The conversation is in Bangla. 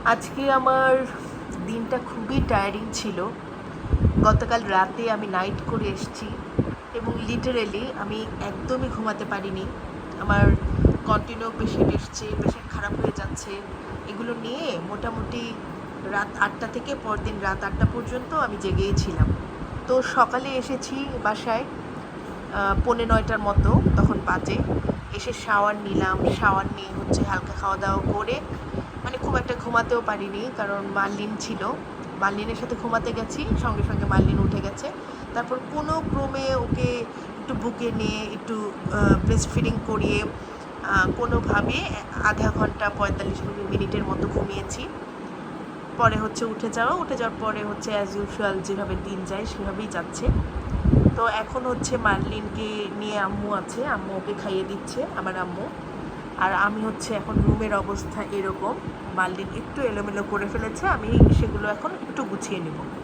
আজকে আমার দিনটা খুবই টায়ারিং ছিল। গতকাল রাতে আমি নাইট করে এসেছি এবং লিটারেলি আমি একদমই ঘুমাতে পারিনি। আমার কন্টিনিউ পেশেন্ট এসছে, পেশেন্ট খারাপ হয়ে যাচ্ছে, এগুলো নিয়ে মোটামুটি রাত 8টা থেকে পরদিন রাত 8টা পর্যন্ত আমি জেগেই ছিলাম। তো সকালে এসেছি বাসায় 9:45টার মতো তখন বাজে। এসে শাওয়ার নিলাম, শাওয়ার নিয়ে হালকা খাওয়া দাওয়া করে মানে খুব একটা ঘুমাতেও পারিনি, কারণ মার্লিন ছিল। মার্লিনের সাথে ঘুমাতে গেছি, সঙ্গে সঙ্গে মার্লিন উঠে গেছে। তারপর কোনো ক্রমে ওকে একটু বুকে নিয়ে একটু ব্রেস্ট ফিডিং করিয়ে কোনোভাবে আধা ঘন্টা 45 মিনিটের মতো ঘুমিয়েছি। পরে উঠে যাওয়ার পরে অ্যাজ ইউজুয়াল যেভাবে দিন যায় সেভাবেই যাচ্ছে। তো এখন মার্লিনকে নিয়ে আম্মু আছে, আম্মু ওকে খাইয়ে দিচ্ছে, আমার আম্মু। আর আমি এখন রুমের অবস্থা এরকম, মার্লিন একটু এলোমেলো করে ফেলেছে, আমি সেগুলো এখন একটু গুছিয়ে নেব।